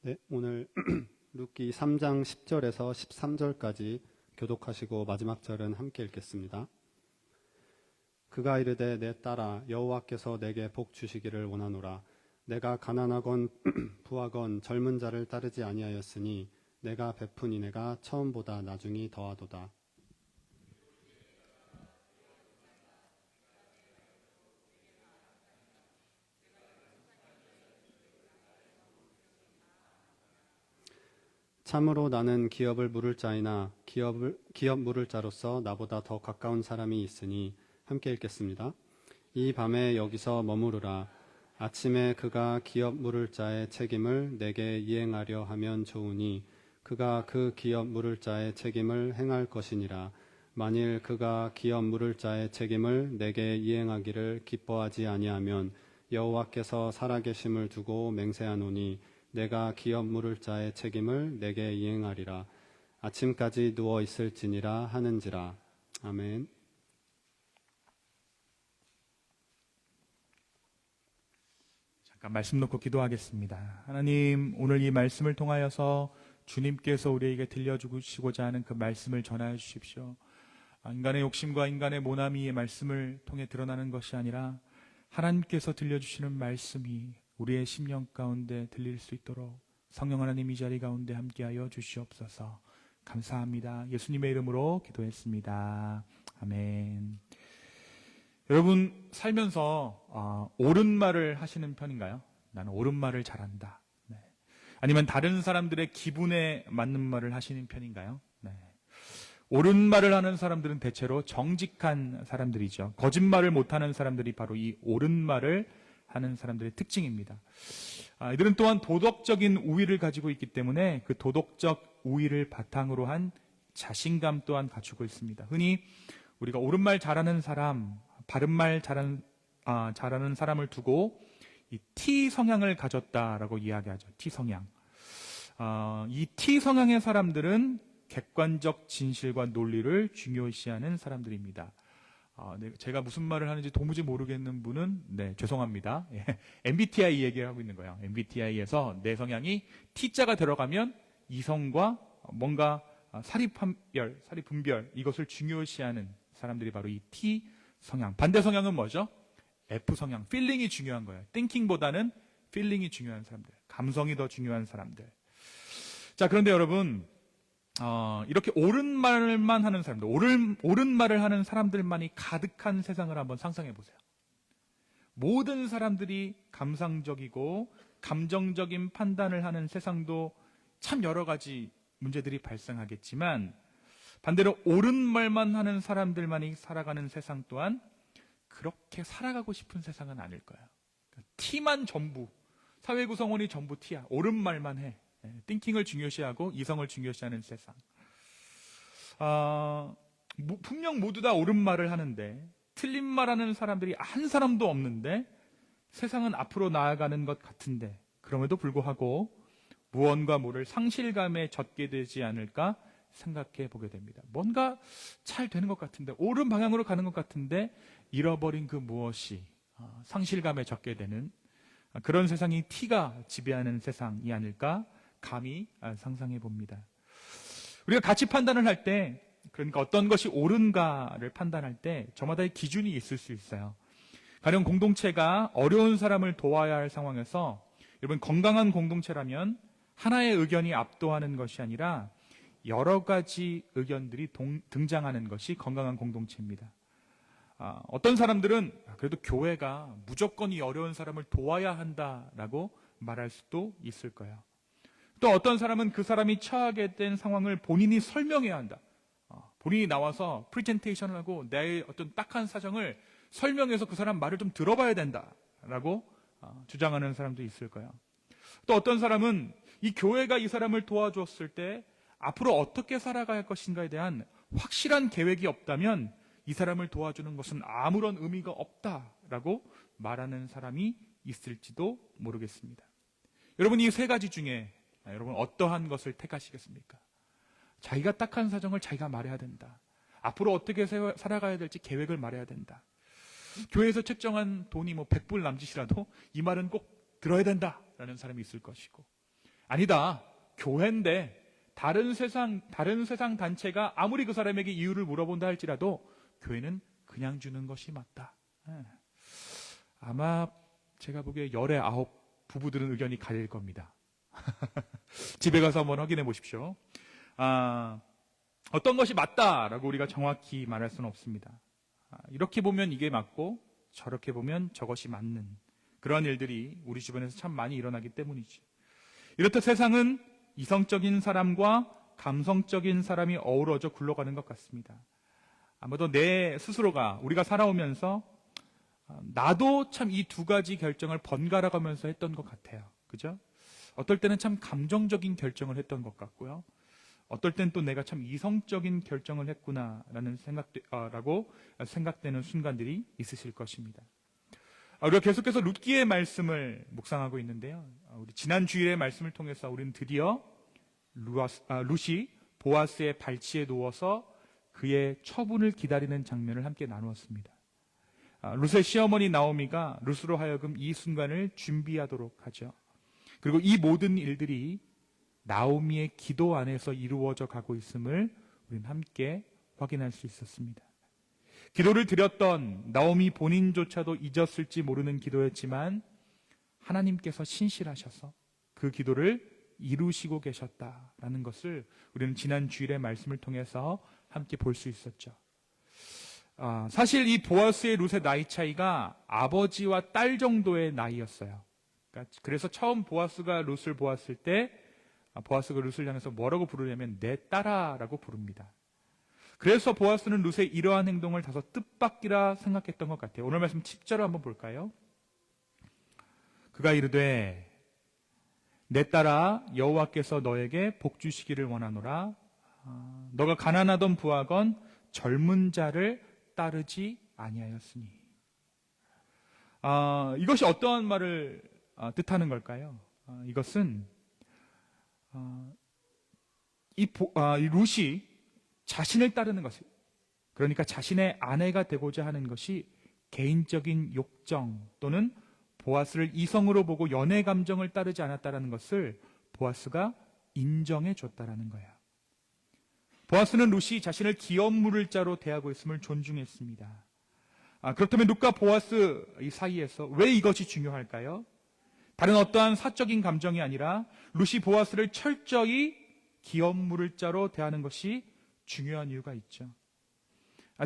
네, 오늘 룻기 3장 10절에서 13절까지 교독하시고 마지막 절은 함께 읽겠습니다. 그가 이르되 내 딸아 여호와께서 내게 복 주시기를 원하노라. 내가 가난하건 부하건 젊은 자를 따르지 아니하였으니 내가 베푼 이내가 처음보다 나중이 더하도다. 참으로 나는 기업을 물을 자이나 기업 물을 자로서 나보다 더 가까운 사람이 있으니 함께 읽겠습니다. 이 밤에 여기서 머무르라. 아침에 그가 기업 물을 자의 책임을 내게 이행하려 하면 좋으니 그가 그 기업 물을 자의 책임을 행할 것이니라. 만일 그가 기업 물을 자의 책임을 내게 이행하기를 기뻐하지 아니하면 여호와께서 살아계심을 두고 맹세하노니 내가 기업 물을 자의 책임을 내게 이행하리라. 아침까지 누워 있을지니라 하는지라. 아멘. 잠깐 말씀 놓고 기도하겠습니다. 하나님, 오늘 이 말씀을 통하여서 주님께서 우리에게 들려주시고자 하는 그 말씀을 전하여 주십시오. 인간의 욕심과 인간의 모나미의 말씀을 통해 드러나는 것이 아니라 하나님께서 들려주시는 말씀이 우리의 심령 가운데 들릴 수 있도록 성령 하나님 이 자리 가운데 함께하여 주시옵소서. 감사합니다. 예수님의 이름으로 기도했습니다. 아멘. 여러분 살면서 옳은 말을 하시는 편인가요? 나는 옳은 말을 잘한다. 네. 아니면 다른 사람들의 기분에 맞는 말을 하시는 편인가요? 네. 옳은 말을 하는 사람들은 대체로 정직한 사람들이죠. 거짓말을 못하는 사람들이 바로 이 옳은 말을 하는 사람들의 특징입니다. 이들은 또한 도덕적인 우위를 가지고 있기 때문에 그 도덕적 우위를 바탕으로 한 자신감 또한 갖추고 있습니다. 흔히 우리가 옳은 말 잘하는 사람, 바른 말 잘하는 사람을 두고 이 T 성향을 가졌다라고 이야기하죠. T 성향. 이 T 성향의 사람들은 객관적 진실과 논리를 중요시하는 사람들입니다. 네, 제가 무슨 말을 하는지 도무지 모르겠는 분은 죄송합니다. MBTI 얘기를 하고 있는 거예요. MBTI에서 내 성향이 T자가 들어가면 이성과 뭔가 사리분별 이것을 중요시하는 사람들이 바로 이 T 성향. 반대 성향은 뭐죠? F 성향. 필링이 중요한 거예요. 띵킹보다는 필링이 중요한 사람들. 감성이 더 중요한 사람들. 자, 그런데 여러분 이렇게 옳은 말만 하는 사람들, 옳은 말을 하는 사람들만이 가득한 세상을 한번 상상해 보세요. 모든 사람들이 감상적이고 감정적인 판단을 하는 세상도 참 여러 가지 문제들이 발생하겠지만 반대로 옳은 말만 하는 사람들만이 살아가는 세상 또한 그렇게 살아가고 싶은 세상은 아닐 거예요. T만 전부, 사회 구성원이 전부 T야. 옳은 말만 해. 띵킹을 중요시하고 이성을 중요시하는 세상. 분명 모두 다 옳은 말을 하는데 틀린 말하는 사람들이 한 사람도 없는데 세상은 앞으로 나아가는 것 같은데 그럼에도 불구하고 무언가 모를 상실감에 젖게 되지 않을까 생각해 보게 됩니다. 뭔가 잘 되는 것 같은데 옳은 방향으로 가는 것 같은데 잃어버린 그 무엇이 상실감에 젖게 되는 그런 세상이 T가 지배하는 세상이 아닐까 감히 상상해 봅니다. 우리가 가치 판단을 할 때, 그러니까 어떤 것이 옳은가를 판단할 때 저마다의 기준이 있을 수 있어요. 가령 공동체가 어려운 사람을 도와야 할 상황에서 여러분 건강한 공동체라면 하나의 의견이 압도하는 것이 아니라 여러 가지 의견들이 등장하는 것이 건강한 공동체입니다. 어떤 사람들은 그래도 교회가 무조건 이 어려운 사람을 도와야 한다라고 말할 수도 있을 거예요. 또 어떤 사람은 그 사람이 처하게 된 상황을 본인이 설명해야 한다. 본인이 나와서 프리젠테이션을 하고 내 어떤 딱한 사정을 설명해서 그 사람 말을 좀 들어봐야 된다라고 주장하는 사람도 있을 거예요. 또 어떤 사람은 이 교회가 이 사람을 도와주었을 때 앞으로 어떻게 살아가야 할 것인가에 대한 확실한 계획이 없다면 이 사람을 도와주는 것은 아무런 의미가 없다라고 말하는 사람이 있을지도 모르겠습니다. 여러분 이 세 가지 중에 여러분 어떠한 것을 택하시겠습니까? 자기가 딱한 사정을 자기가 말해야 된다. 앞으로 어떻게 살아가야 될지 계획을 말해야 된다. 교회에서 책정한 돈이 100불 남짓이라도 이 말은 꼭 들어야 된다라는 사람이 있을 것이고 아니다. 교회인데 다른 세상 단체가 아무리 그 사람에게 이유를 물어본다 할지라도 교회는 그냥 주는 것이 맞다. 아마 제가 보기에 열의 9 부부들은 의견이 갈릴 겁니다. 집에 가서 한번 확인해 보십시오. 어떤 것이 맞다라고 우리가 정확히 말할 수는 없습니다. 이렇게 보면 이게 맞고 저렇게 보면 저것이 맞는 그런 일들이 우리 주변에서 참 많이 일어나기 때문이죠. 이렇듯 세상은 이성적인 사람과 감성적인 사람이 어우러져 굴러가는 것 같습니다. 아마도 내 스스로가 우리가 살아오면서 나도 참 이 두 가지 결정을 번갈아 가면서 했던 것 같아요. 그죠? 어떨 때는 참 감정적인 결정을 했던 것 같고요. 어떨 땐 또 내가 참 이성적인 결정을 했구나라는 라고 생각되는 순간들이 있으실 것입니다. 우리가 계속해서 룻기의 말씀을 묵상하고 있는데요. 우리 지난 주일의 말씀을 통해서 우리는 드디어 룻이 보아스의 발치에 누워서 그의 처분을 기다리는 장면을 함께 나누었습니다. 룻의 시어머니 나오미가 룻으로 하여금 이 순간을 준비하도록 하죠. 그리고 이 모든 일들이 나오미의 기도 안에서 이루어져 가고 있음을 우리는 함께 확인할 수 있었습니다. 기도를 드렸던 나오미 본인조차도 잊었을지 모르는 기도였지만 하나님께서 신실하셔서 그 기도를 이루시고 계셨다라는 것을 우리는 지난 주일의 말씀을 통해서 함께 볼 수 있었죠. 사실 이 보아스의 룻의 나이 차이가 아버지와 딸 정도의 나이였어요. 그래서 처음 보아스가 룻을 보았을 때 보아스가 룻을 향해서 뭐라고 부르냐면 내 딸아라고 부릅니다. 그래서 보아스는 룻의 이러한 행동을 다소 뜻밖이라 생각했던 것 같아요. 오늘 말씀 10절을 한번 볼까요? 그가 이르되 내 딸아 여호와께서 너에게 복 주시기를 원하노라. 너가 가난하던 부하건 젊은 자를 따르지 아니하였으니. 이것이 어떠한 말을 뜻하는 걸까요? 이것은 이 룻이 자신을 따르는 것을, 그러니까 자신의 아내가 되고자 하는 것이 개인적인 욕정 또는 보아스를 이성으로 보고 연애 감정을 따르지 않았다는 것을 보아스가 인정해 줬다라는 거예요. 보아스는 룻이 자신을 기업 물을 자로 대하고 있음을 존중했습니다. 그렇다면 룻과 보아스 이 사이에서 왜 이것이 중요할까요? 다른 어떠한 사적인 감정이 아니라 룻이 보아스를 철저히 기업 물을 자로 대하는 것이 중요한 이유가 있죠.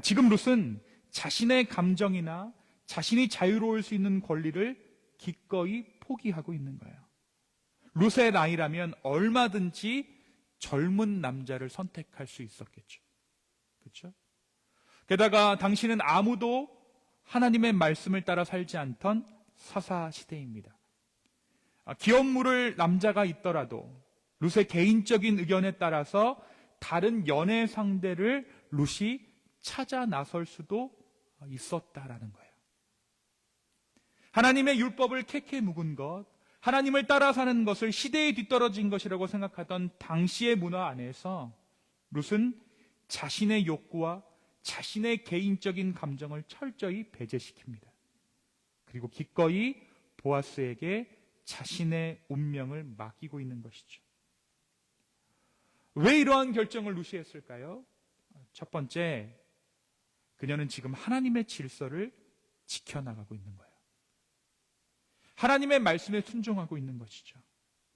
지금 룻은 자신의 감정이나 자신이 자유로울 수 있는 권리를 기꺼이 포기하고 있는 거예요. 룻의 나이라면 얼마든지 젊은 남자를 선택할 수 있었겠죠. 그렇죠? 게다가 당신은 아무도 하나님의 말씀을 따라 살지 않던 사사 시대입니다. 기업 물을 남자가 있더라도 룻의 개인적인 의견에 따라서 다른 연애 상대를 룻이 찾아 나설 수도 있었다라는 거예요. 하나님의 율법을 캐캐 묵은 것, 하나님을 따라 사는 것을 시대에 뒤떨어진 것이라고 생각하던 당시의 문화 안에서 룻은 자신의 욕구와 자신의 개인적인 감정을 철저히 배제시킵니다. 그리고 기꺼이 보아스에게 자신의 운명을 맡기고 있는 것이죠. 왜 이러한 결정을 룻이 했을까요? 첫 번째, 그녀는 지금 하나님의 질서를 지켜나가고 있는 거예요. 하나님의 말씀에 순종하고 있는 것이죠.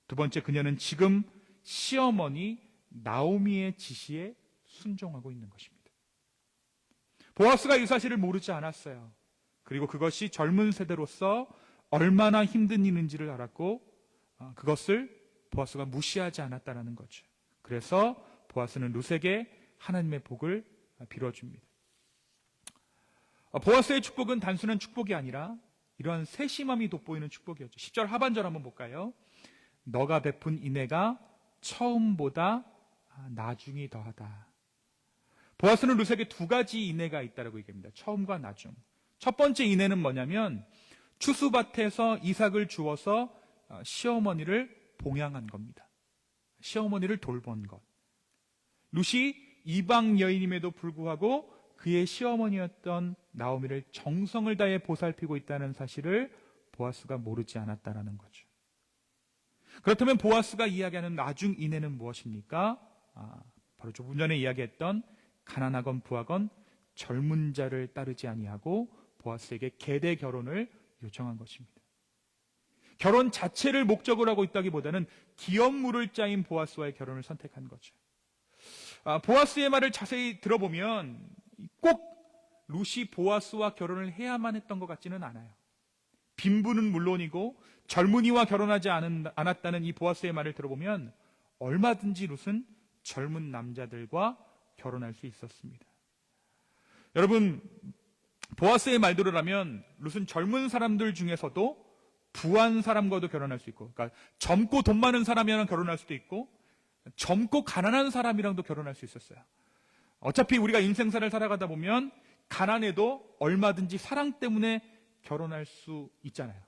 두 번째, 그녀는 지금 시어머니 나오미의 지시에 순종하고 있는 것입니다. 보아스가 이 사실을 모르지 않았어요. 그리고 그것이 젊은 세대로서 얼마나 힘든 일인지를 알았고 그것을 보아스가 무시하지 않았다는 거죠. 그래서 보아스는 룻에게 하나님의 복을 빌어줍니다. 보아스의 축복은 단순한 축복이 아니라 이러한 세심함이 돋보이는 축복이었죠. 10절 하반절 한번 볼까요? 너가 베푼 인애가 처음보다 나중이 더하다. 보아스는 룻에게 두 가지 인애가 있다고 얘기합니다. 처음과 나중. 첫 번째 인애는 뭐냐면 추수밭에서 이삭을 주어서 시어머니를 봉양한 겁니다. 시어머니를 돌본 것. 룻이 이방 여인임에도 불구하고 그의 시어머니였던 나오미를 정성을 다해 보살피고 있다는 사실을 보아스가 모르지 않았다라는 거죠. 그렇다면 보아스가 이야기하는 나중 인애는 무엇입니까? 바로 조금 전에 이야기했던 가난하건 부하건 젊은 자를 따르지 아니하고 보아스에게 계대 결혼을 요청한 것입니다. 결혼 자체를 목적으로 하고 있다기보다는 기업 물을 자인 보아스와의 결혼을 선택한 거죠. 보아스의 말을 자세히 들어보면 꼭 룻이 보아스와 결혼을 해야만 했던 것 같지는 않아요. 빈부는 물론이고 젊은이와 결혼하지 않았다는 이 보아스의 말을 들어보면 얼마든지 룻은 젊은 남자들과 결혼할 수 있었습니다. 여러분, 보아스의 말대로라면 룻은 젊은 사람들 중에서도 부한 사람과도 결혼할 수 있고, 그러니까 젊고 돈 많은 사람이랑 결혼할 수도 있고 젊고 가난한 사람이랑도 결혼할 수 있었어요. 어차피 우리가 인생사를 살아가다 보면 가난해도 얼마든지 사랑 때문에 결혼할 수 있잖아요.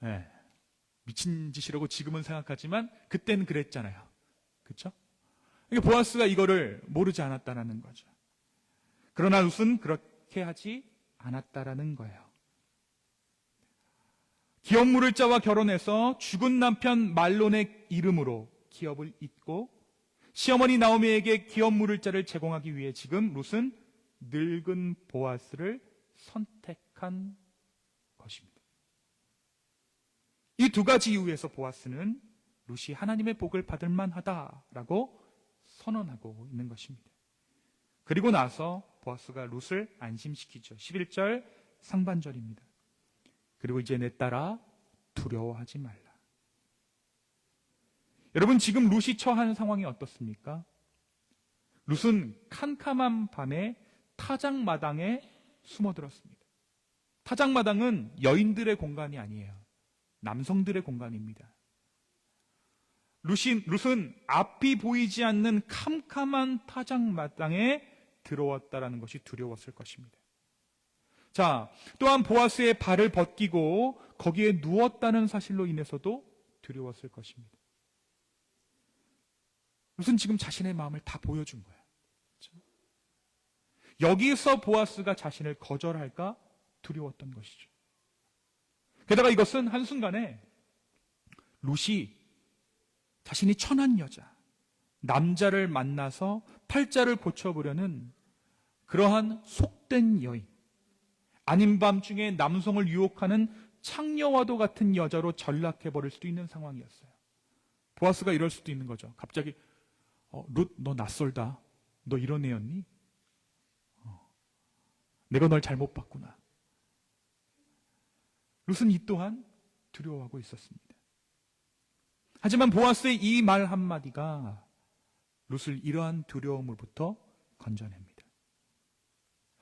네. 미친 짓이라고 지금은 생각하지만 그때는 그랬잖아요. 그렇죠? 그러니까 보아스가 이거를 모르지 않았다라는 거죠. 그러나 룻은 그렇게 하지 않았다라는 거예요. 기업 물을 자와 결혼해서 죽은 남편 말론의 이름으로 기업을 잇고 시어머니 나오미에게 기업 물을 자를 제공하기 위해 지금 룻은 늙은 보아스를 선택한 것입니다. 이 두 가지 이유에서 보아스는 룻이 하나님의 복을 받을 만하다라고 선언하고 있는 것입니다. 그리고 나서 보아스가 룻을 안심시키죠. 11절 상반절입니다. 그리고 이제 내 딸아 두려워하지 말라. 여러분, 지금 룻이 처한 상황이 어떻습니까? 룻은 캄캄한 밤에 타작마당에 숨어들었습니다. 타작마당은 여인들의 공간이 아니에요. 남성들의 공간입니다. 룻은 앞이 보이지 않는 캄캄한 타작마당에 들어왔다라는 것이 두려웠을 것입니다. 자, 또한 보아스의 발을 벗기고 거기에 누웠다는 사실로 인해서도 두려웠을 것입니다. 룻은 지금 자신의 마음을 다 보여준 거예요. 그렇죠? 여기서 보아스가 자신을 거절할까 두려웠던 것이죠. 게다가 이것은 한순간에 룻이 자신이 천한 여자, 남자를 만나서 팔자를 고쳐보려는 그러한 속된 여인, 아닌 밤중에 남성을 유혹하는 창녀와도 같은 여자로 전락해버릴 수도 있는 상황이었어요. 보아스가 이럴 수도 있는 거죠. 갑자기 룻, 너 낯설다. 너 이런 애였니? 내가 널 잘못 봤구나. 룻은 이 또한 두려워하고 있었습니다. 하지만 보아스의 이 말 한마디가 룻을 이러한 두려움으로부터 건져냅니다.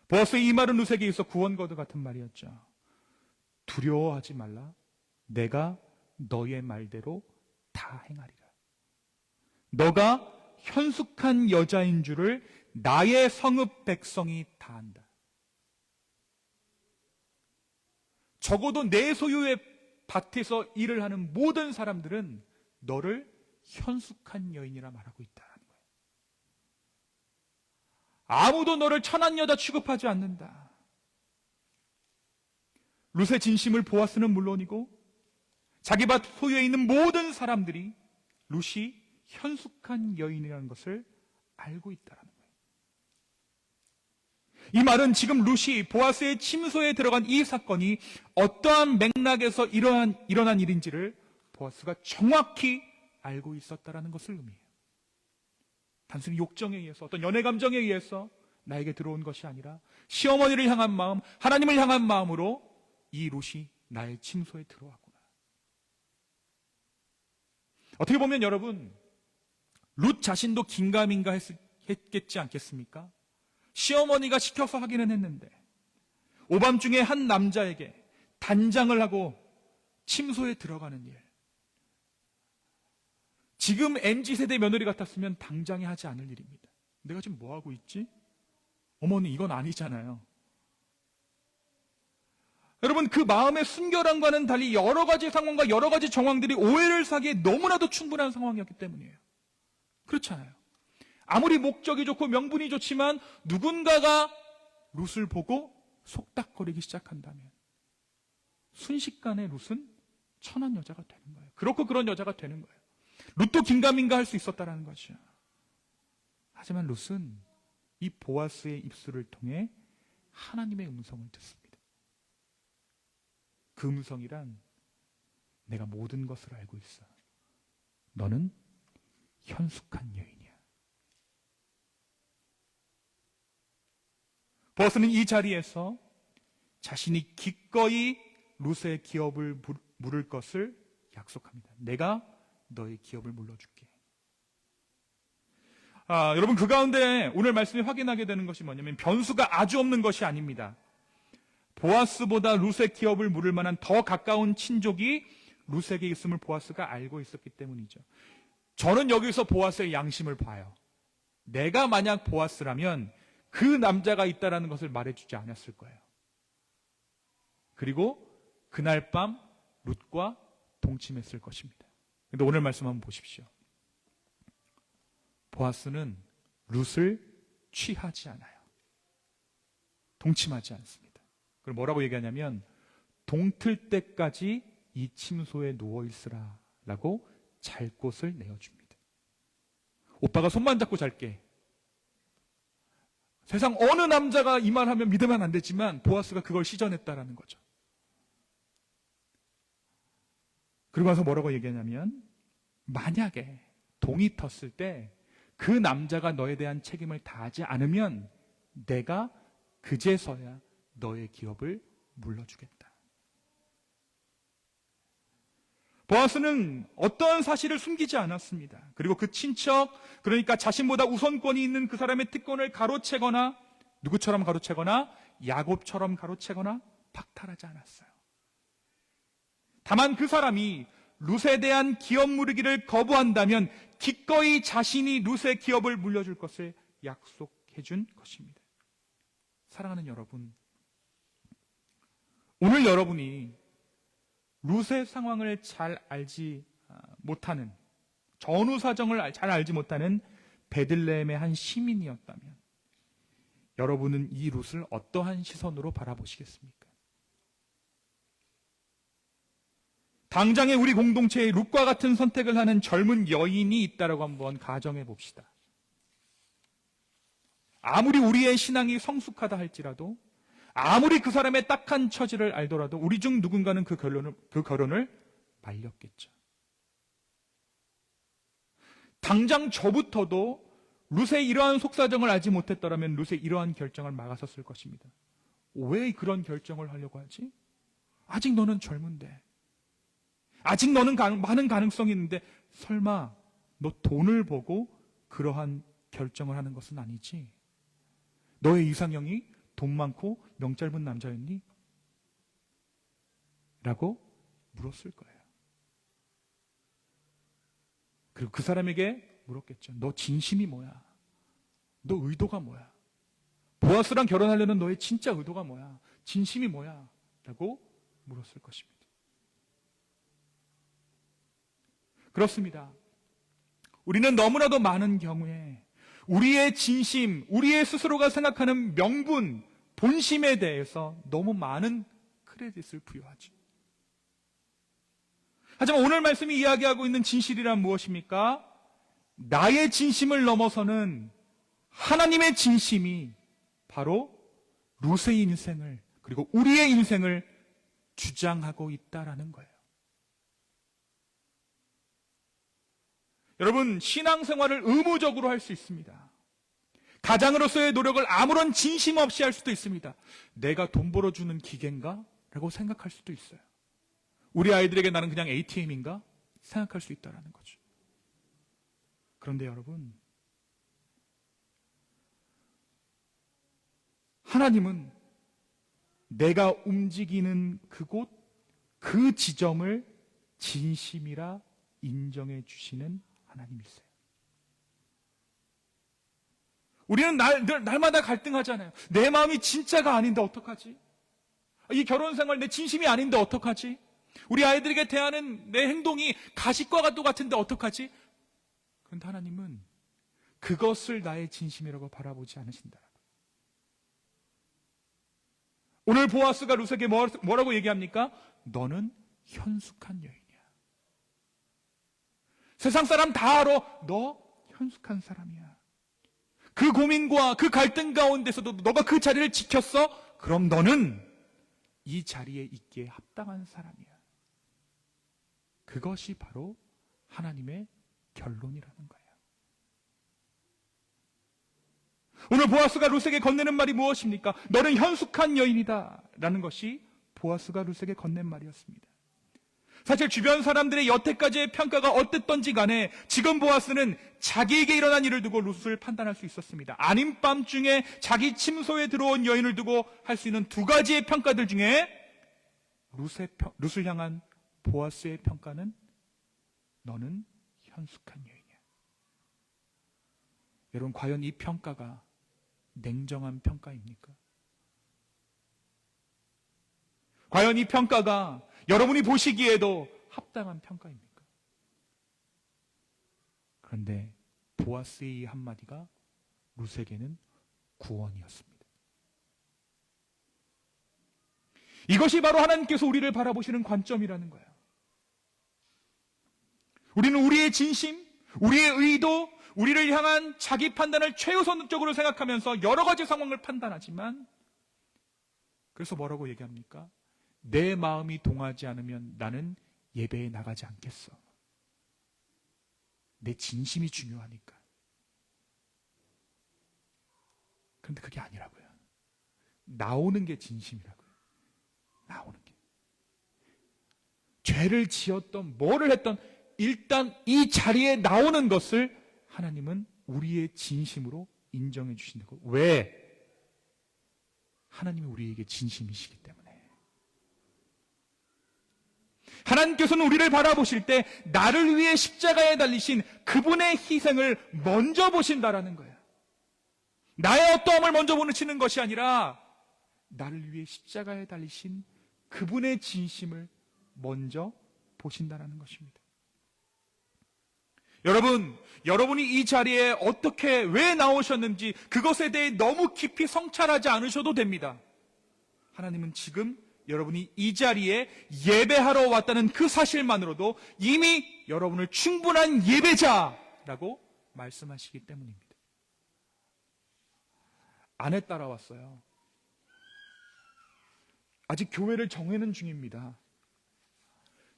보아스의 이 말은 룻에게 있어 구원거드 같은 말이었죠. 두려워하지 말라. 내가 너의 말대로 다 행하리라. 너가 현숙한 여자인 줄을 나의 성읍 백성이 다 안다. 적어도 내 소유의 밭에서 일을 하는 모든 사람들은 너를 현숙한 여인이라 말하고 있다는 거예요. 아무도 너를 천한 여자 취급하지 않는다. 룻의 진심을 보아스는 물론이고 자기 밭 소유에 있는 모든 사람들이 룻이 현숙한 여인이라는 것을 알고 있다는 거예요. 이 말은 지금 룻이 보아스의 침소에 들어간 이 사건이 어떠한 맥락에서 일어난 일인지를 보아스가 정확히 알고 있었다는 것을 의미해요. 단순히 욕정에 의해서, 어떤 연애 감정에 의해서 나에게 들어온 것이 아니라 시어머니를 향한 마음, 하나님을 향한 마음으로 이 룻이 나의 침소에 들어왔구나. 어떻게 보면 여러분, 룻 자신도 긴가민가 했겠지 않겠습니까? 시어머니가 시켜서 하기는 했는데 오밤중에 한 남자에게 단장을 하고 침소에 들어가는 일, 지금 MZ세대 며느리 같았으면 당장에 하지 않을 일입니다. 내가 지금 뭐하고 있지? 어머니, 이건 아니잖아요. 여러분, 그 마음의 순결함과는 달리 여러 가지 상황과 여러 가지 정황들이 오해를 사기에 너무나도 충분한 상황이었기 때문이에요. 그렇잖아요. 아무리 목적이 좋고 명분이 좋지만 누군가가 룻을 보고 속닥거리기 시작한다면 순식간에 룻은 천한 여자가 되는 거예요. 그렇고 그런 여자가 되는 거예요. 룻도 긴가민가 할 수 있었다라는 거죠. 하지만 룻은 이 보아스의 입술을 통해 하나님의 음성을 듣습니다. 그 음성이란 내가 모든 것을 알고 있어. 너는 현숙한 여인이야. 보아스는 이 자리에서 자신이 기꺼이 룻의 기업을 물을 것을 약속합니다. 내가 너의 기업을 물러줄게. 여러분, 그 가운데 오늘 말씀에 확인하게 되는 것이 뭐냐면 변수가 아주 없는 것이 아닙니다. 보아스보다 룻의 기업을 물을 만한 더 가까운 친족이 룻에게 있음을 보아스가 알고 있었기 때문이죠. 저는 여기서 보아스의 양심을 봐요. 내가 만약 보아스라면 그 남자가 있다라는 것을 말해주지 않았을 거예요. 그리고 그날 밤 룻과 동침했을 것입니다. 그런데 오늘 말씀 한번 보십시오. 보아스는 룻을 취하지 않아요. 동침하지 않습니다. 그럼 뭐라고 얘기하냐면 동틀 때까지 이 침소에 누워있으라 라고 잘 곳을 내어줍니다. 오빠가 손만 잡고 잘게. 세상 어느 남자가 이 말하면 믿으면 안 되지만 보아스가 그걸 시전했다라는 거죠. 그러고 나서 뭐라고 얘기하냐면 만약에 동이 텄을 때 그 남자가 너에 대한 책임을 다하지 않으면 내가 그제서야 너의 기업을 물러주겠다. 보아스는 어떠한 사실을 숨기지 않았습니다. 그리고 그 친척, 그러니까 자신보다 우선권이 있는 그 사람의 특권을 가로채거나 누구처럼 가로채거나 야곱처럼 가로채거나 박탈하지 않았어요. 다만 그 사람이 룻에 대한 기업 물으기를 거부한다면 기꺼이 자신이 룻의 기업을 물려줄 것을 약속해 준 것입니다. 사랑하는 여러분, 오늘 여러분이 룻의 상황을 잘 알지 못하는, 전후 사정을 잘 알지 못하는 베들레헴의 한 시민이었다면 여러분은 이 룻을 어떠한 시선으로 바라보시겠습니까? 당장에 우리 공동체에 룻과 같은 선택을 하는 젊은 여인이 있다라고 한번 가정해 봅시다. 아무리 우리의 신앙이 성숙하다 할지라도, 아무리 그 사람의 딱한 처지를 알더라도 우리 중 누군가는 그 결혼을 말렸겠죠. 당장 저부터도 룻의 이러한 속사정을 알지 못했더라면 룻의 이러한 결정을 막았었을 것입니다. 왜 그런 결정을 하려고 하지? 아직 너는 젊은데, 아직 너는 많은 가능성이 있는데 설마 너 돈을 보고 그러한 결정을 하는 것은 아니지? 너의 이상형이 돈 많고 명 짧은 남자였니? 라고 물었을 거예요. 그리고 그 사람에게 물었겠죠. 너 진심이 뭐야? 너 의도가 뭐야? 보아스랑 결혼하려는 너의 진짜 의도가 뭐야? 진심이 뭐야? 라고 물었을 것입니다. 그렇습니다. 우리는 너무나도 많은 경우에 우리의 진심, 우리의 스스로가 생각하는 명분, 본심에 대해서 너무 많은 크레딧을 부여하죠. 하지만 오늘 말씀이 이야기하고 있는 진실이란 무엇입니까? 나의 진심을 넘어서는 하나님의 진심이 바로 룻의 인생을, 그리고 우리의 인생을 주장하고 있다라는 거예요. 여러분, 신앙생활을 의무적으로 할 수 있습니다. 가장으로서의 노력을 아무런 진심 없이 할 수도 있습니다. 내가 돈 벌어주는 기계인가? 라고 생각할 수도 있어요. 우리 아이들에게 나는 그냥 ATM인가? 생각할 수 있다는 거죠. 그런데 여러분, 하나님은 내가 움직이는 그곳, 그 지점을 진심이라 인정해 주시는 하나님이세요. 우리는 날마다 갈등하잖아요. 내 마음이 진짜가 아닌데 어떡하지? 이 결혼 생활 내 진심이 아닌데 어떡하지? 우리 아이들에게 대하는 내 행동이 가식과 똑같은데 어떡하지? 그런데 하나님은 그것을 나의 진심이라고 바라보지 않으신다. 오늘 보아스가 룻에게 뭐라고 얘기합니까? 너는 현숙한 여인이야. 세상 사람 다 알아. 너 현숙한 사람이야. 그 고민과 그 갈등 가운데서도 너가 그 자리를 지켰어? 그럼 너는 이 자리에 있기에 합당한 사람이야. 그것이 바로 하나님의 결론이라는 거예요. 오늘 보아스가 룻에게 건네는 말이 무엇입니까? 너는 현숙한 여인이다 라는 것이 보아스가 룻에게 건넨 말이었습니다. 사실 주변 사람들의 여태까지의 평가가 어땠던지 간에 지금 보아스는 자기에게 일어난 일을 두고 룻을 판단할 수 있었습니다. 아닌 밤중에 자기 침소에 들어온 여인을 두고 할 수 있는 두 가지의 평가들 중에 룻을 향한 보아스의 평가는 너는 현숙한 여인이야. 여러분, 과연 이 평가가 냉정한 평가입니까? 과연 이 평가가 여러분이 보시기에도 합당한 평가입니까? 그런데 보아스의 이 한마디가 룻에게는 구원이었습니다. 이것이 바로 하나님께서 우리를 바라보시는 관점이라는 거예요. 우리는 우리의 진심, 우리의 의도, 우리를 향한 자기 판단을 최우선적으로 생각하면서 여러 가지 상황을 판단하지만, 그래서 뭐라고 얘기합니까? 내 마음이 동하지 않으면 나는 예배에 나가지 않겠어. 내 진심이 중요하니까. 그런데 그게 아니라고요. 나오는 게 진심이라고요. 나오는 게. 죄를 지었던 뭐를 했던 일단 이 자리에 나오는 것을 하나님은 우리의 진심으로 인정해 주시는 거예요. 왜? 하나님이 우리에게 진심이시기 때문에. 하나님께서는 우리를 바라보실 때 나를 위해 십자가에 달리신 그분의 희생을 먼저 보신다라는 거예요. 나의 어떠함을 먼저 보시는 것이 아니라 나를 위해 십자가에 달리신 그분의 진심을 먼저 보신다라는 것입니다. 여러분, 여러분이 이 자리에 어떻게, 왜 나오셨는지 그것에 대해 너무 깊이 성찰하지 않으셔도 됩니다. 하나님은 지금 여러분이 이 자리에 예배하러 왔다는 그 사실만으로도 이미 여러분을 충분한 예배자라고 말씀하시기 때문입니다. 아내 따라왔어요. 아직 교회를 정회는 중입니다.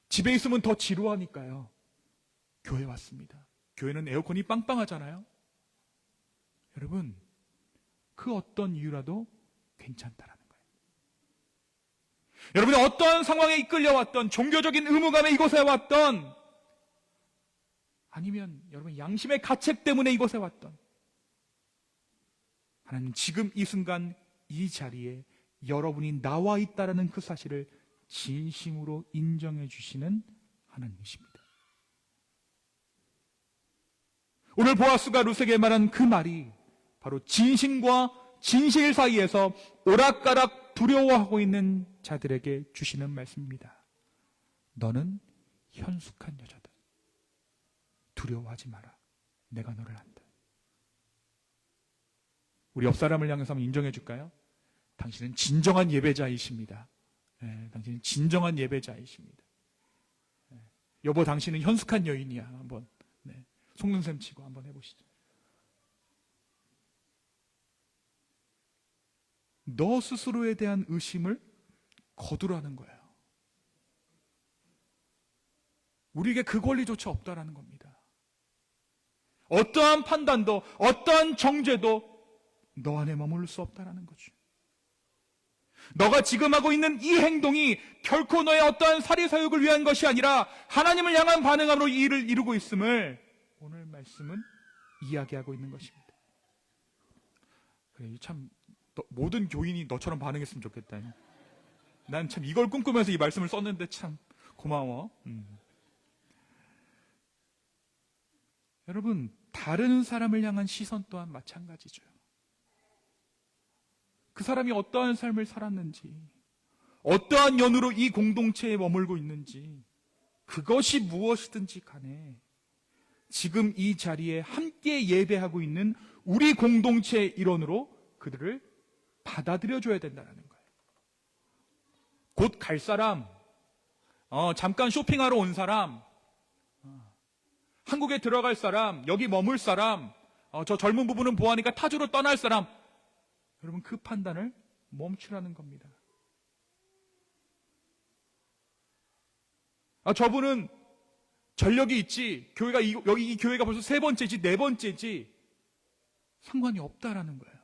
집에 있으면 더 지루하니까요. 교회 왔습니다. 교회는 에어컨이 빵빵하잖아요. 여러분, 그 어떤 이유라도 괜찮다라는 거예요. 여러분이 어떤 상황에 이끌려왔던, 종교적인 의무감에 이곳에 왔던, 아니면 여러분 양심의 가책 때문에 이곳에 왔던, 하나님 지금 이 순간 이 자리에 여러분이 나와 있다라는 그 사실을 진심으로 인정해 주시는 하나님이십니다. 오늘 보아스가 룻에게 말한 그 말이 바로 진심과 진실 사이에서 오락가락 두려워하고 있는 자들에게 주시는 말씀입니다. 너는 현숙한 여자다. 두려워하지 마라. 내가 너를 안다. 우리 옆 사람을 향해서 한번 인정해 줄까요? 당신은 진정한 예배자이십니다. 네, 당신은 진정한 예배자이십니다. 네, 여보, 당신은 현숙한 여인이야. 한번 속눈샘 치고 한번 해보시죠. 너 스스로에 대한 의심을 거두라는 거예요. 우리에게 그 권리조차 없다라는 겁니다. 어떠한 판단도, 어떠한 정죄도 너 안에 머물 수 없다라는 거죠. 너가 지금 하고 있는 이 행동이 결코 너의 어떠한 사리사욕을 위한 것이 아니라 하나님을 향한 반응함으로 이 일을 이루고 있음을 오늘 말씀은 이야기하고 있는 것입니다. 그래, 참 모든 교인이 너처럼 반응했으면 좋겠다. 난 참 이걸 꿈꾸면서 이 말씀을 썼는데 참 고마워. 여러분, 다른 사람을 향한 시선 또한 마찬가지죠. 그 사람이 어떠한 삶을 살았는지, 어떠한 연으로 이 공동체에 머물고 있는지, 그것이 무엇이든지 간에 지금 이 자리에 함께 예배하고 있는 우리 공동체의 일원으로 그들을 받아들여줘야 된다는 거예요. 곧 갈 사람, 잠깐 쇼핑하러 온 사람, 한국에 들어갈 사람, 여기 머물 사람, 저 젊은 부부는 보아하니까 타주로 떠날 사람, 여러분 그 판단을 멈추라는 겁니다. 저분은 전력이 있지, 교회가 여기 이 교회가 벌써 3번째지 4번째지 상관이 없다라는 거예요.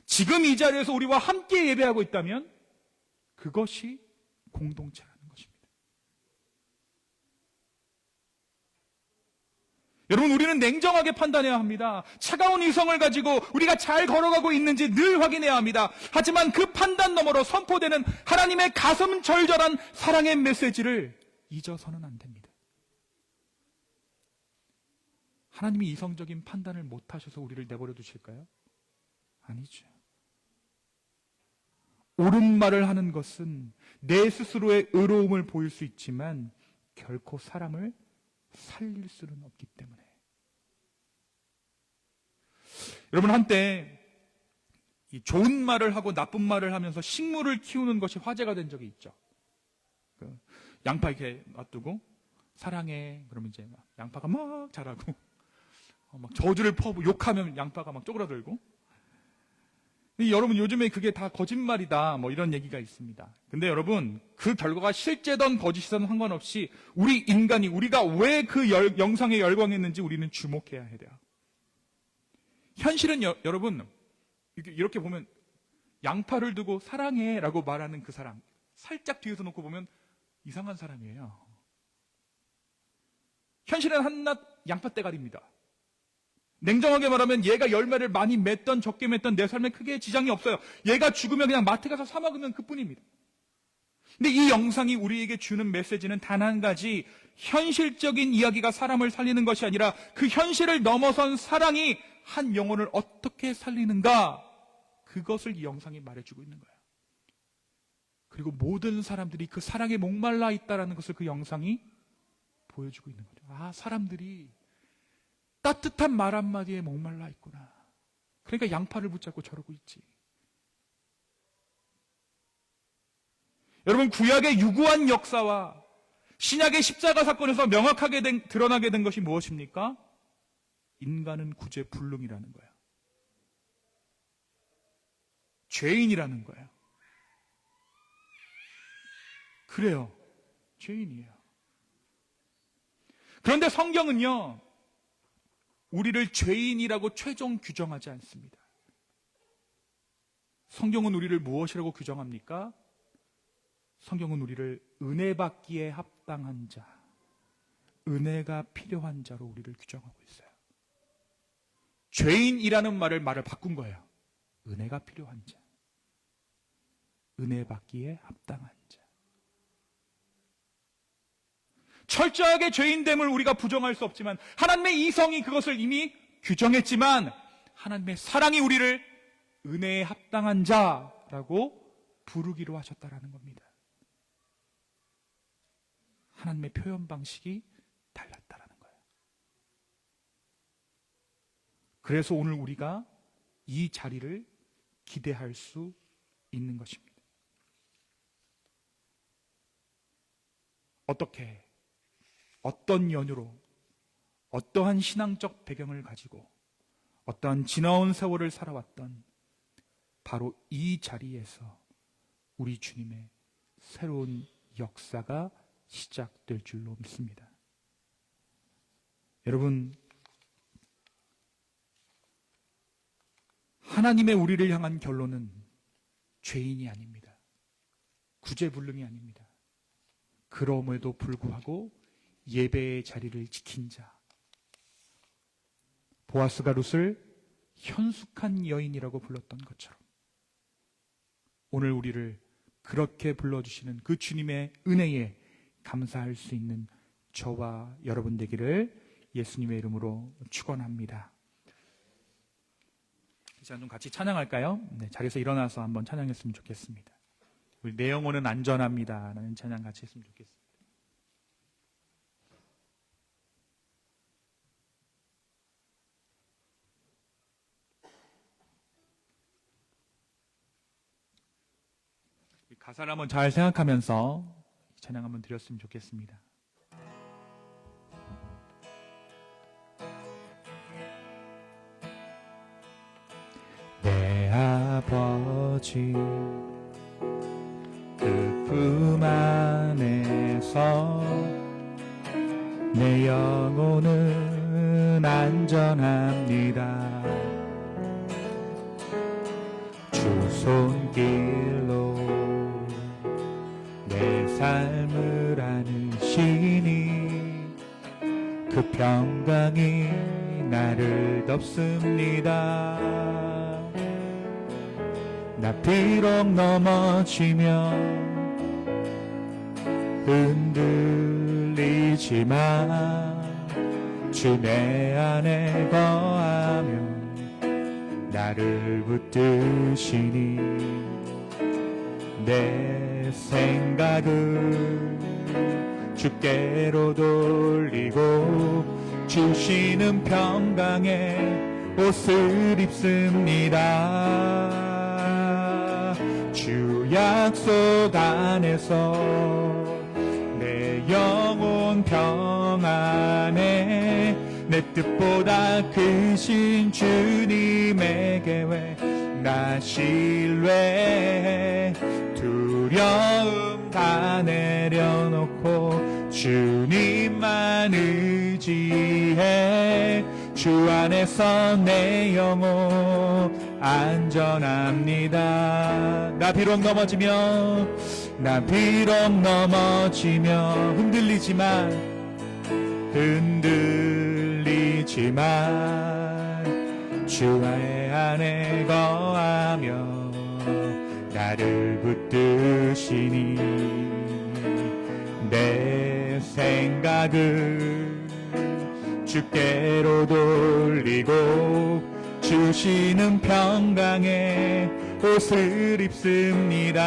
지금 이 자리에서 우리와 함께 예배하고 있다면 그것이 공동체라는 것입니다. 여러분, 우리는 냉정하게 판단해야 합니다. 차가운 이성을 가지고 우리가 잘 걸어가고 있는지 늘 확인해야 합니다. 하지만 그 판단 너머로 선포되는 하나님의 가슴 절절한 사랑의 메시지를 잊어서는 안 됩니다. 하나님이 이성적인 판단을 못하셔서 우리를 내버려 두실까요? 아니죠. 옳은 말을 하는 것은 내 스스로의 의로움을 보일 수 있지만 결코 사람을 살릴 수는 없기 때문에. 여러분, 한때 이 좋은 말을 하고 나쁜 말을 하면서 식물을 키우는 것이 화제가 된 적이 있죠. 양파 이렇게 놔두고 사랑해, 그러면 이제 막 양파가 막 자라고 막 저주를 퍼부고 욕하면 양파가 막 쪼그라들고. 여러분, 요즘에 그게 다 거짓말이다 뭐 이런 얘기가 있습니다. 근데 여러분, 그 결과가 실제든 거짓이든 상관없이 우리 인간이, 우리가 왜 그 영상에 열광했는지 우리는 주목해야 해요. 현실은 여러분, 이렇게 보면 양파를 두고 사랑해 라고 말하는 그 사람, 살짝 뒤에서 놓고 보면 이상한 사람이에요. 현실은 한낱 양파 대가리입니다. 냉정하게 말하면 얘가 열매를 많이 맺던 적게 맺던 내 삶에 크게 지장이 없어요. 얘가 죽으면 그냥 마트 가서 사 먹으면 그뿐입니다. 근데 이 영상이 우리에게 주는 메시지는 단 한 가지, 현실적인 이야기가 사람을 살리는 것이 아니라 그 현실을 넘어선 사랑이 한 영혼을 어떻게 살리는가, 그것을 이 영상이 말해주고 있는 거예요. 그리고 모든 사람들이 그 사랑에 목말라 있다는 것을 그 영상이 보여주고 있는 거죠. 사람들이 따뜻한 말 한마디에 목말라 있구나. 그러니까 양파를 붙잡고 저러고 있지. 여러분, 구약의 유구한 역사와 신약의 십자가 사건에서 명확하게 드러나게 된 것이 무엇입니까? 인간은 구제불능이라는 거예요. 죄인이라는 거예요. 그래요. 죄인이에요. 그런데 성경은요, 우리를 죄인이라고 최종 규정하지 않습니다. 성경은 우리를 무엇이라고 규정합니까? 성경은 우리를 은혜 받기에 합당한 자, 은혜가 필요한 자로 우리를 규정하고 있어요. 죄인이라는 말을 바꾼 거예요. 은혜가 필요한 자, 은혜 받기에 합당한 자. 철저하게 죄인됨을 우리가 부정할 수 없지만 하나님의 이성이 그것을 이미 규정했지만 하나님의 사랑이 우리를 은혜에 합당한 자라고 부르기로 하셨다라는 겁니다. 하나님의 표현 방식이 달랐다라는 거예요. 그래서 오늘 우리가 이 자리를 기대할 수 있는 것입니다. 어떻게, 어떤 연유로, 어떠한 신앙적 배경을 가지고 어떠한 지나온 세월을 살아왔던 바로 이 자리에서 우리 주님의 새로운 역사가 시작될 줄로 믿습니다. 여러분, 하나님의 우리를 향한 결론은 죄인이 아닙니다. 구제불능이 아닙니다. 그럼에도 불구하고 예배의 자리를 지킨 자, 보아스가 룻을 현숙한 여인이라고 불렀던 것처럼 오늘 우리를 그렇게 불러주시는 그 주님의 은혜에 감사할 수 있는 저와 여러분 되기를 예수님의 이름으로 축원합니다. 이 시간 좀 같이 찬양할까요? 네, 자리에서 일어나서 한번 찬양했으면 좋겠습니다. 우리 내 영혼은 안전합니다 라는 찬양 같이 했으면 좋겠습니다. 가사를 한번 잘 생각하면서 찬양 한번 드렸으면 좋겠습니다. 아버지, 그 품 안에서 내 영혼은 안전합니다. 주 손길로 내 삶을 안으시니 그 평강이 나를 덮습니다. 나 비록 넘어지면 흔들리지만 주 내 안에 거하며 나를 붙드시니 내 생각을 주께로 돌리고 주시는 평강의 옷을 입습니다. 주 약속 안에서 내 영혼 평안에 내 뜻보다 크신 주님에게 왜 나 신뢰해 두려움 다 내려놓고 주님만 의지해 주 안에서 내 영혼 안전합니다. 나 비록 넘어지며 흔들리지만 주 안에 거하며 나를 붙드시니 내 생각을 주께로 돌리고 주시는 평강의 옷을 입습니다.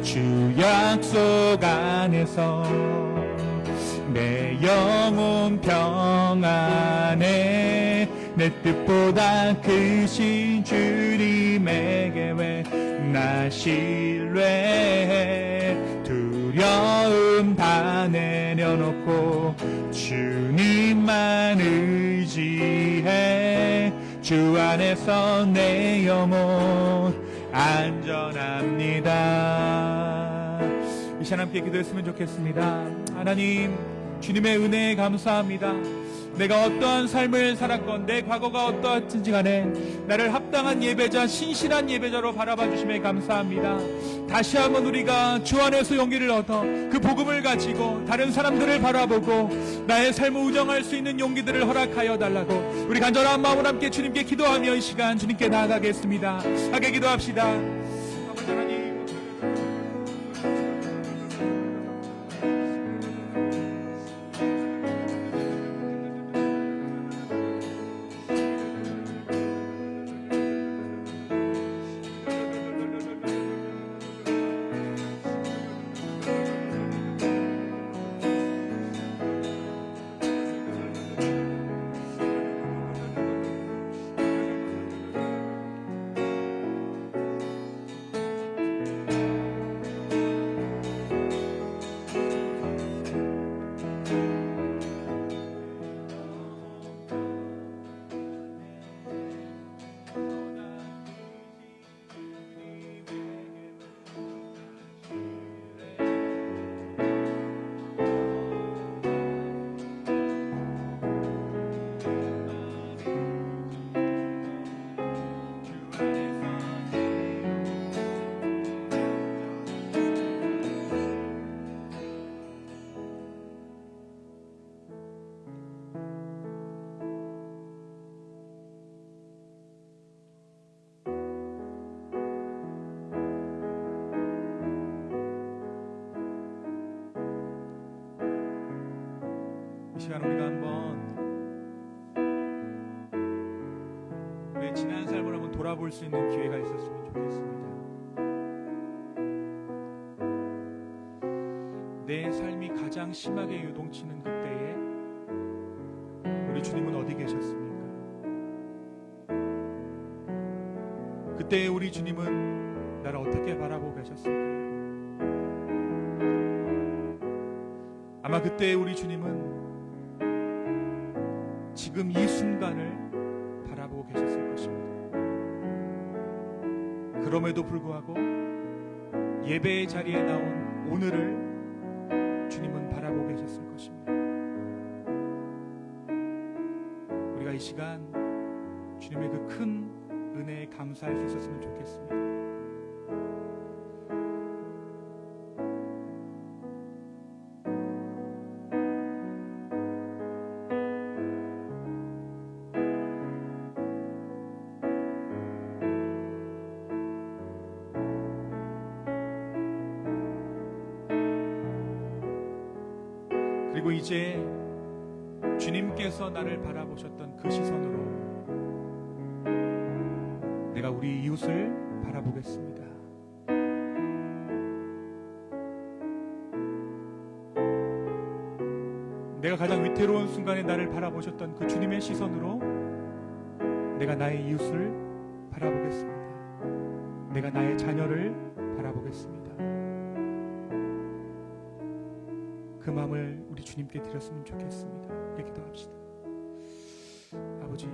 주 약속 안에서 내 영혼 평안에 내 뜻보다 크신 주님에게 왜 나 신뢰해 두려움 다 내려놓고 주님만 의지해 주 안에서 내 영혼 안전합니다. 이 시간 함께 기도했으면 좋겠습니다. 하나님, 주님의 은혜에 감사합니다. 내가 어떠한 삶을 살았건 내 과거가 어떠했든지 간에 나를 합당한 예배자, 신실한 예배자로 바라봐 주심에 감사합니다. 다시 한번 우리가 주 안에서 용기를 얻어 그 복음을 가지고 다른 사람들을 바라보고 나의 삶을 우정할 수 있는 용기들을 허락하여 달라고 우리 간절한 마음으로 함께 주님께 기도하며 이 시간 주님께 나아가겠습니다. 함께 기도합시다. 아버지 하나님, 이 시간 우리가 한번 우리의 지난 삶을 한번 돌아볼 수 있는 기회가 있었으면 좋겠습니다. 내 삶이 가장 심하게 요동치는 그때에 우리 주님은 어디 계셨습니까? 그때에 우리 주님은 나를 어떻게 바라보고 계셨을까요? 아마 그때에 우리 주님은 지금 이 순간을 바라보고 계셨을 것입니다. 그럼에도 불구하고 예배의 자리에 나온 오늘을 주님은 바라보고 계셨을 것입니다. 우리가 이 시간 주님의 그 큰 은혜에 감사할 수 있었으면 좋겠습니다. 그리고 이제 주님께서 나를 바라보셨던 그 시선으로 내가 우리 이웃을 바라보겠습니다. 내가 가장 위태로운 순간에 나를 바라보셨던 그 주님의 시선으로 내가 나의 이웃을 바라보겠습니다. 내가 나의 자녀를 바라보겠습니다. 그 마음을 우리 주님께 드렸으면 좋겠습니다. 우리 기도합시다. 아버지,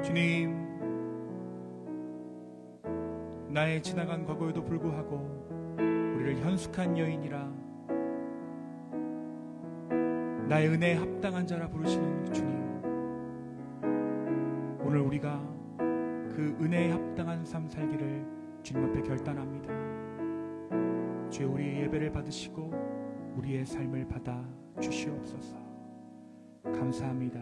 주님, 나의 지나간 과거에도 불구하고 우리를 현숙한 여인이라 나의 은혜에 합당한 자라 부르시는 주님, 오늘 우리가 그 은혜에 합당한 삶 살기를 주님 앞에 결단합니다. 주여, 우리의 예배를 받으시고 우리의 삶을 받아 주시옵소서. 감사합니다.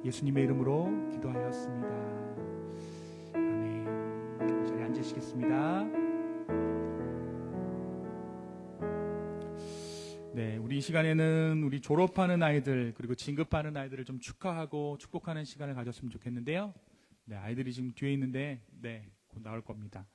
예수님의 이름으로 기도하였습니다. 아멘. 자리에 앉으시겠습니다. 네, 우리 이 시간에는 우리 졸업하는 아이들 그리고 진급하는 아이들을 좀 축하하고 축복하는 시간을 가졌으면 좋겠는데요. 네, 아이들이 지금 뒤에 있는데 곧 나올 겁니다.